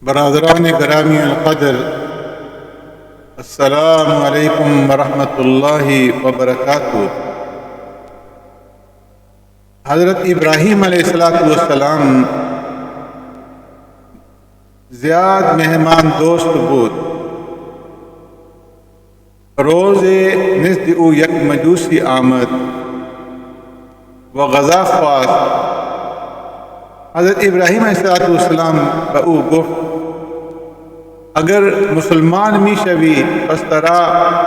برادران گرامی القدر، السلام علیکم ورحمۃ اللہ وبرکاتہ۔ حضرت ابراہیم علیہ السلام زیاد مہمان دوست بود۔ روز نزد او یک مجوسی آمد و غذا خواست۔ حضرت ابراہیم علیہ السلام به او گفت اگر مسلمان می شوی پس ترا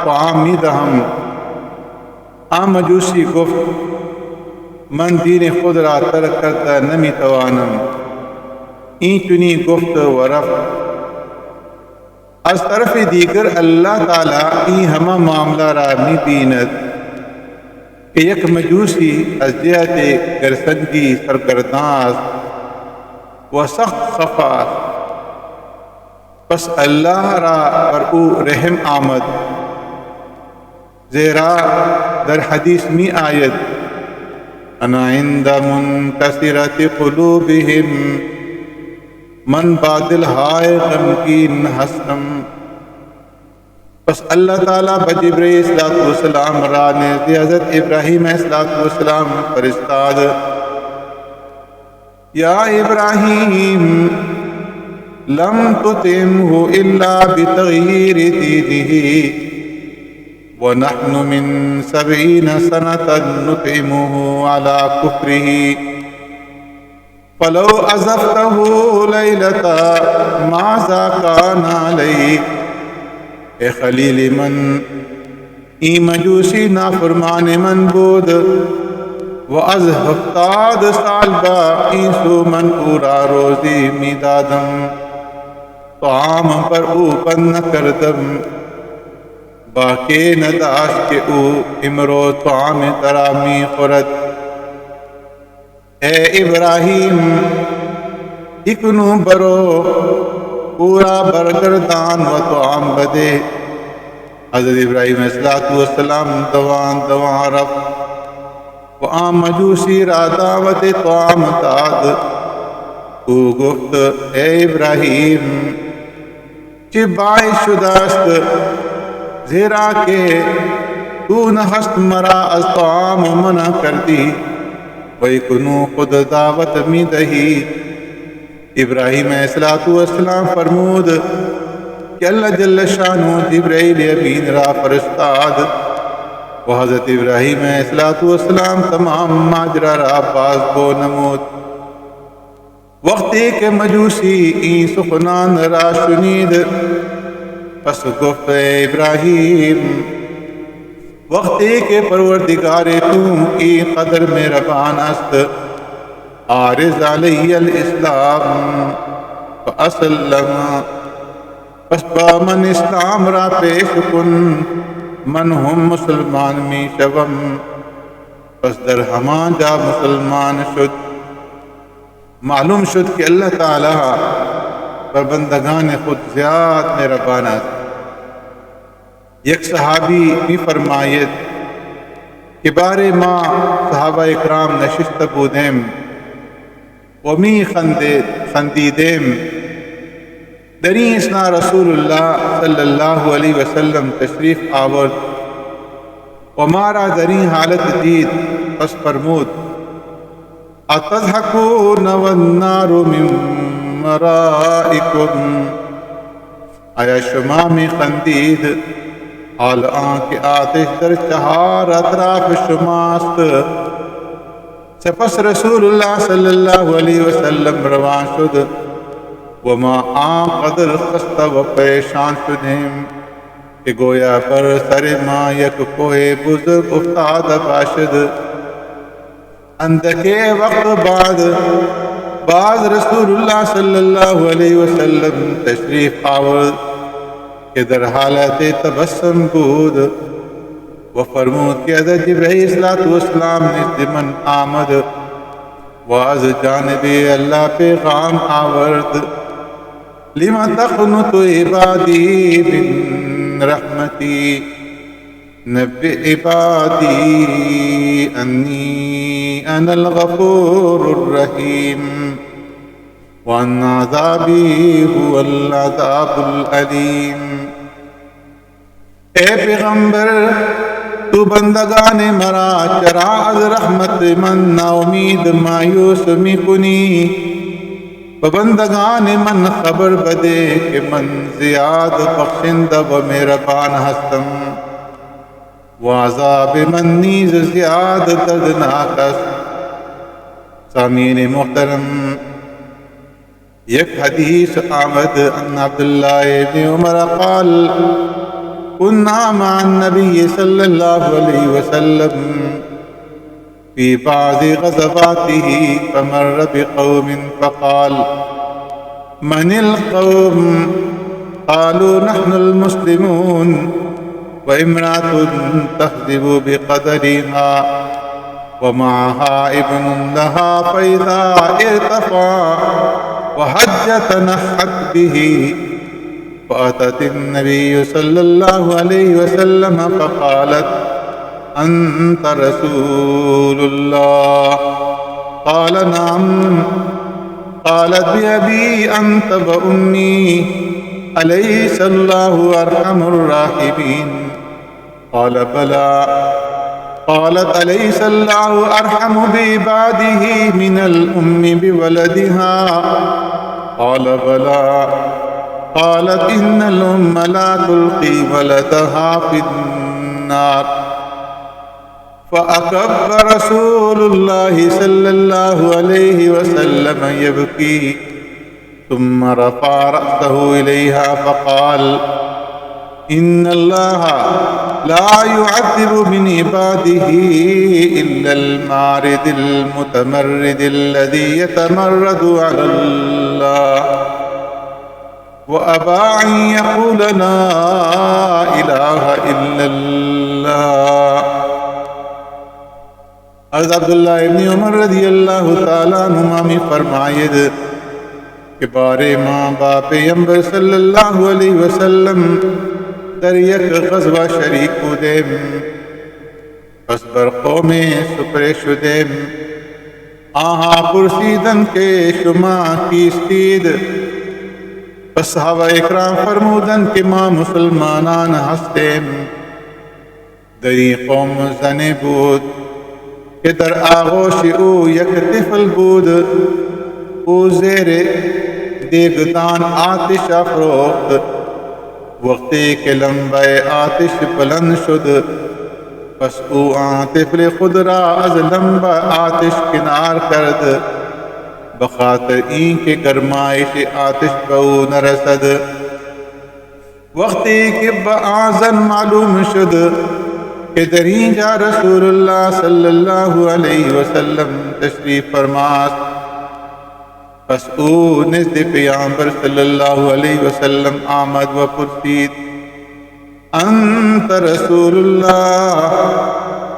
طعام می دهم۔ آن مجوسی گفت من دین خود را ترک کرده نمی توانم۔ این چنی گفت و رفت۔ از طرف دیگر اللہ تعالی این همه معاملہ را می بیند کہ یک مجوسی از جهت گرسنگی سرگردان است و سخت خفا است۔ پس اللہ را بر او رحم آمد، زیرا در حدیث می آید انا عند منکسرت قلوبهم من بعد الہائے غمگین ہستم۔ پس اللہ تعالیٰ بجبریل علیہ السلام را نزد حضرت ابراہیم علیہ السلام فرستاد۔ یا ابراہیم لم تطعمه الا بتغییر دینه ونحن من 70 سنة نطعمه على كفره فلو عزفته لیلة ماذا كان عليك۔ اے خلیل من، ای مجوسی نافرمان من بود و از 70 سال با ایسو من پورا روزی می دادم، طعام پر او بند نکردم، باقی نداشت کہ او امرو طعام ترا می خورد۔ اے ابراہیم اکنو برو پورا برگردان و طعام بدے۔ حضرت ابراہیم علیہ السلام دوان رفت و آن مجوسی را دعوت طعام داد۔ او گفت اے ابراہیم چه باعث شده است زیرا کہ تو نہست مرا از طعام منع کردی و اکنو خود دعوت می دہی۔ ابراہیم علیہ السلام فرمود کہ اللہ جل شانہ جبرائیل امین را فرستاد و حضرت ابراہیم علیہ السلام تمام ماجرا را باز گو نمود۔ وقتی کہ مجوسی این سخنان را شنید پس گفت اے ابراہیم وقتی کہ پروردگار تو این قدر مہربان است عارض علی الاسلام فاسلم، پس با من اسلام را پیش کن من هم مسلمان می شوم۔ پس در ہمان جا مسلمان شد۔ معلوم شد کہ اللہ تعالی پر بندگان خود زیاد مہربان است۔ یک صحابی می فرماید کہ بارے ما صحابہ اکرام نشست بودیم و می خندیدیم، در این اثنا رسول اللہ صلی اللہ علیہ وسلم تشریف آورد و مارا در این حالت دید، پس فرمود اتضحکون والنار من ورائکم، آیا شما می خندید حال آنکہ آتش در چہار اطراف شماست۔ سپس رسول اللہ صلی اللہ علیہ وسلم روان شد و ما آن قدر خستہ و پریشان شدیم کہ گویا پر سر ما یک کوہ بزرگ افتاد باشد۔ اندکے وقت بعد رسول اللہ صلی اللہ علیہ وسلم تشریف آورد کہ در حالت تبسم بود و فرمود کہ حضرت جبرائیل علیہ السلام نزد من آمد و از جانب اللہ پیغام آورد لما تقنط عبادی من رحمتی نبئ عبادی انی انا الغفور الرحیم۔ وأن عذابی هو العذاب العلیم۔ اے پیغمبر تو بندگان مرا چرا از رحمت من نا امید مایوس می کنی، بندگان من خبر بدے کہ من زیاد بخشندہ و مہربان ہستم، وعذاب من نیز زیاد دردناک است۔ سامعین محترم، یک حدیث آمد ان عبداللہ بن عمر قال كنا مع النبي صلى الله عليه وسلم في بعض غزواته فمر بقوم فقال من القوم؟ قالوا نحن المسلمون وامرأة تكذب بقدرها ومعها ابن لها فإذا ارتفع وحج تنحت به، فأتت النبي صلى الله عليه وسلم فقالت أنت رسول الله؟ قال نعم. قالت بأبي أنت وأمي أليس الله أرحم الراحمين؟ قال بلى. قالت أليس الله أرحم بعباده من الأم بولدها؟ قال بلى. قالت إن الأم لا تلقي ولدها في النار. فأكب رسول الله صلى الله عليه وسلم يبكي، ثم رفع رأسه إليها فقال إن الله لا يعذب من عباده إلا المعرض المتمرد الذي يتمرد على الله وأبى أن يقول لا إله إلا الله۔ حضرت عبداللہ ابن عمر رضی اللہ تعالیٰ عنہما میں فرمائید کہ بارے ماں باپ پیغمبر صلی اللہ علیہ وسلم در یک غزوہ شریک بودیم، پس بر قوم سپر شدیم، آہا پرسیدن کے شما کیستید، پس صحابہ اکرام فرمودن کہ ما مسلمانان ہستیم۔ دری قوم زنی بود کہ در آغوش او یک طفل بود، او زیر دیگدان آتش افروخت، وقتی کہ لمبہ آتش بلند شد، پس او آن طفل خود را از لمبہ آتش کنار کرد، بخاطر این کہ گرمائش آتش بہو نہ رسد۔ وقتی کہ بآذن معلوم شد کہ درین جا رسول اللہ صلی اللہ علیہ وسلم تشریف فرماست، پس او نزد پیغمبر صلی اللہ علیہ وسلم آمد و پرسید انت رسول اللہ؟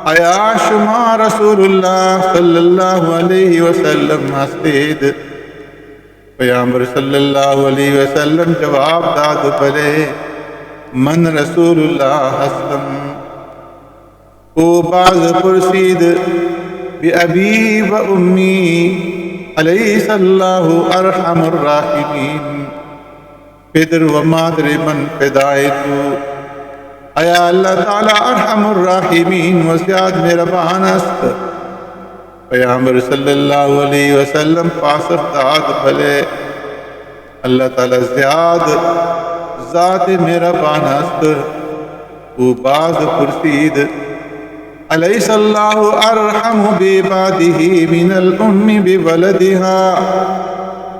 آیا شما رسول اللہ صلی اللہ علیہ وسلم ہستید؟ پیغمبر صلی اللہ علیہ وسلم جواب داد بلے من رسول اللہ ہستم۔ او باز پرسید بأبی و امی الیس اللہ ارحم الراحمین؟ پدر و مادر من فدائے تو، آیا اللہ تعالی ارحم الراحمین و زیاد مہربان است؟ پیغمبر صلی اللہ علیہ وسلم پاسخ داد بھلے اللہ تعالی زیاد ذات مہربان است۔ او باز پرسید الیس اللہ ارحم بعبادہ من الام بولدها؟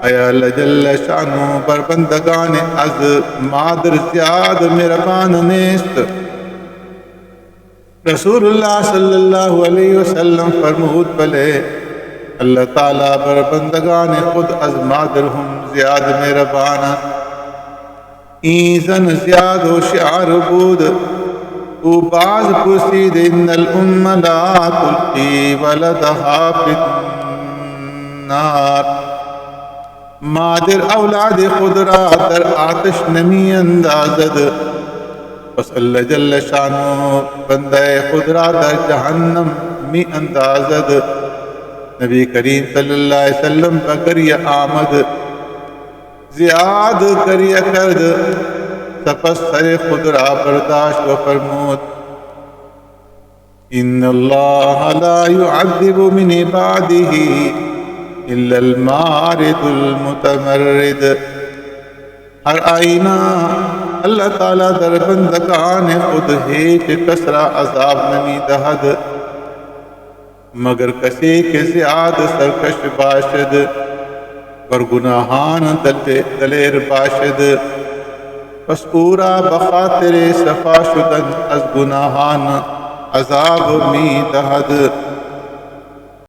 ایا اللہ جل شانہ بر بندگان از مادر زیاد مہربان نیست؟ رسول اللہ صلی اللہ علیہ وسلم فرمود بلے اللہ تعالیٰ بر بندگان خود از مادر ہم زیاد مہربان این زن زیاد ہوشیار بود۔ او باز پرسید ان الام لا تلقی ولدها فی النار؟ مادر اولاد خود را در آتش نمی اندازد، پس اللہ جل شانہ بندہ خود را در جہنم می اندازد۔ نبی کریم صلی اللہ علیہ وسلم بگر یہ آمد زیاد کریہ کرد سپس سر خود را برداشت و فرمود ان اللہ لا يعذب من عباده الا المارد المتمرد. ہر آئینہ اللہ تعالیٰ در بندگان خود ہیچ کسرا عذاب نمی دہد مگر کسی کے زیاد سرکش باشد ور گناہان دلیر باشد پس اورا بخاطر صفا شدن از گناہان عذاب می دہد.